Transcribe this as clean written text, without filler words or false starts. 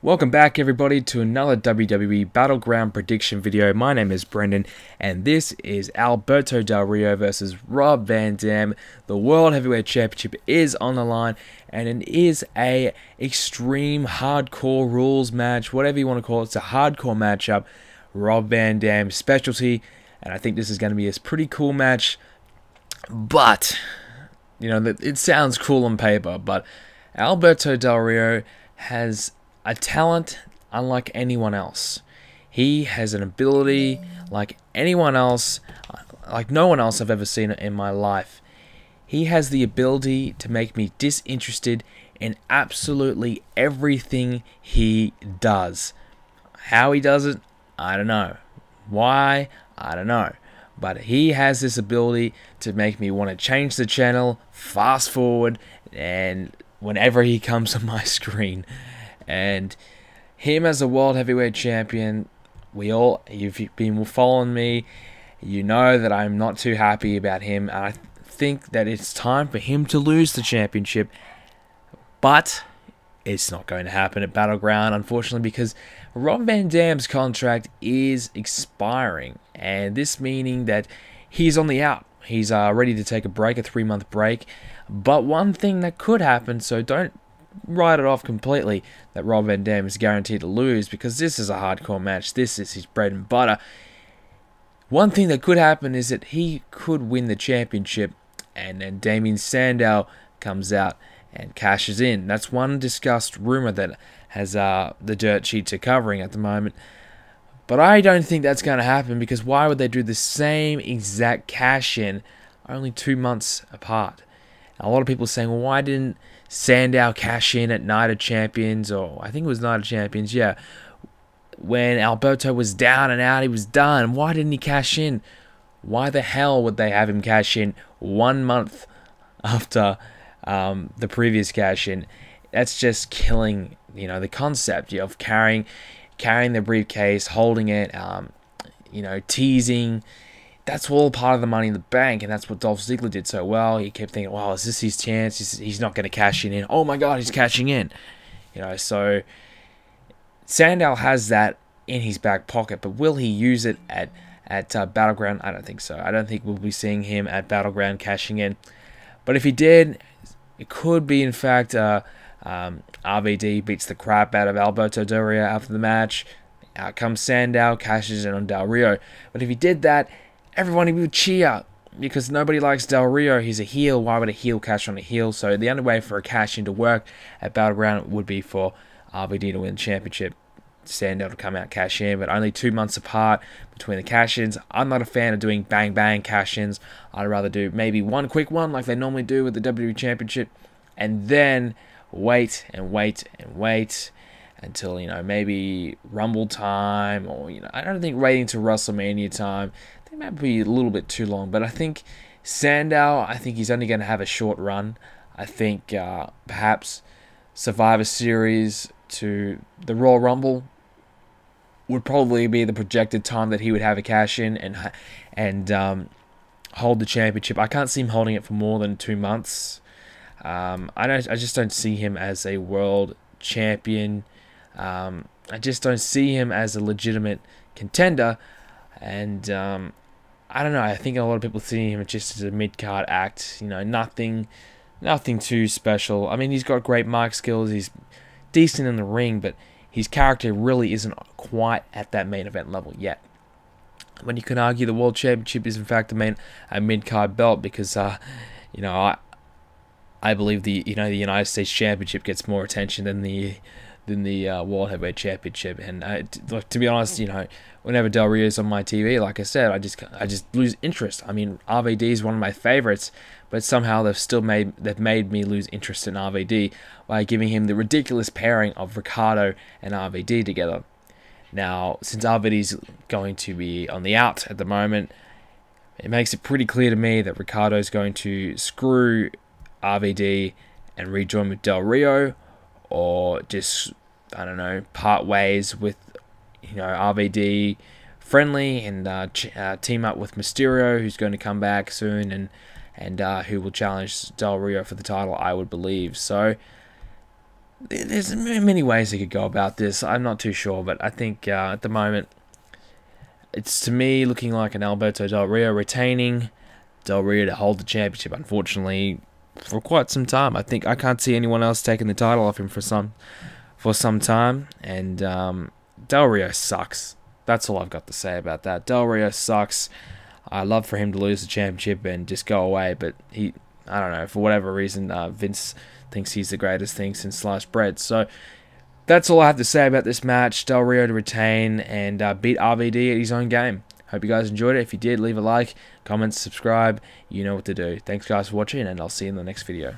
Welcome back everybody to another WWE Battleground prediction video. My name is Brendan and this is Alberto Del Rio versus Rob Van Dam. The World Heavyweight Championship is on the line and it is a extreme hardcore rules match, whatever you want to call it. It's a hardcore matchup, Rob Van Dam's specialty, and I think this is going to be a pretty cool match. But, you know, it sounds cool on paper, but Alberto Del Rio has a talent unlike anyone else. He has an ability like anyone else, like no one else I've ever seen in my life. He has the ability to make me disinterested in absolutely everything he does. How he does it, I don't know. Why, I don't know. But he has this ability to make me want to change the channel, fast forward, and whenever he comes on my screen. And him as a World Heavyweight Champion, you've been following me, you know that I'm not too happy about him. And I think that it's time for him to lose the championship. But it's not going to happen at Battleground, unfortunately, because Rob Van Dam's contract is expiring. And this meaning that he's on the out. He's ready to take a break, a 3-month break. But one thing that could happen, so don't write it off completely, that Rob Van Dam is guaranteed to lose, because this is a hardcore match. This is his bread and butter. One thing that could happen is that he could win the championship and then Damien Sandow comes out and cashes in. That's one discussed rumor that has the dirt sheets are covering at the moment. But I don't think that's going to happen, because why would they do the same exact cash in only 2 months apart? A lot of people are saying, well, why didn't Sandow cash in at Night of Champions, or I think it was Night of Champions, yeah. When Alberto was down and out, he was done. Why didn't he cash in? Why the hell would they have him cash in 1 month after the previous cash in? That's just killing, you know, the concept of carrying the briefcase, holding it, you know, teasing. That's all part of the Money in the Bank, and that's what Dolph Ziggler did so well. He kept thinking, wow, is this his chance? He's not going to cash in. Oh my God, he's cashing in. You know, so Sandow has that in his back pocket, but will he use it at Battleground? I don't think so. I don't think we'll be seeing him at Battleground cashing in. But if he did, it could be, in fact, RVD beats the crap out of Alberto Del Rio after the match. Out comes Sandow, cashes in on Del Rio. But if he did that, everyone would cheer, because nobody likes Del Rio. He's a heel. Why would a heel cash on a heel? So the only way for a cash in to work at Battleground would be for RVD to win the championship, Sandow to come out cash in, but only 2 months apart between the cash-ins. I'm not a fan of doing bang cash-ins. I'd rather do maybe one quick one like they normally do with the WWE Championship, and then wait until, you know, maybe Rumble time, or, you know, I don't think waiting to WrestleMania time. I think that might be a little bit too long. But I think Sandow, I think he's only going to have a short run. I think perhaps Survivor Series to the Royal Rumble would probably be the projected time that he would have a cash in and hold the championship. I can't see him holding it for more than 2 months. I just don't see him as a world champion. I just don't see him as a legitimate contender, and I don't know. I think a lot of people see him just as a mid-card act. You know, nothing too special. I mean, he's got great mic skills. He's decent in the ring, but his character really isn't quite at that main event level yet. When you can argue the World Championship is in fact a mid-card belt, because you know, I believe the United States Championship gets more attention than the World Heavyweight Championship. And to be honest, you know, whenever Del Rio is on my TV, like I said, I just lose interest. I mean, RVD is one of my favorites, but somehow they've made me lose interest in RVD by giving him the ridiculous pairing of Ricardo and RVD together. Now, since RVD's going to be on the out at the moment, it makes it pretty clear to me that Ricardo's going to screw RVD and rejoin with Del Rio, or just, I don't know, part ways with, you know, RVD friendly and team up with Mysterio, who's going to come back soon, and who will challenge Del Rio for the title, I would believe. So there's many ways they could go about this. I'm not too sure, but I think at the moment, it's to me looking like an Alberto Del Rio retaining, Del Rio to hold the championship, unfortunately, for quite some time. I can't see anyone else taking the title off him for some time, and Del Rio sucks. That's all I've got to say about that. Del Rio sucks. I love for him to lose the championship and just go away, but I don't know, for whatever reason, Vince thinks he's the greatest thing since sliced bread. So that's all I have to say about this match. Del Rio to retain and beat RVD at his own game. Hope you guys enjoyed it. If you did, leave a like, comment, subscribe. You know what to do. Thanks guys for watching, and I'll see you in the next video.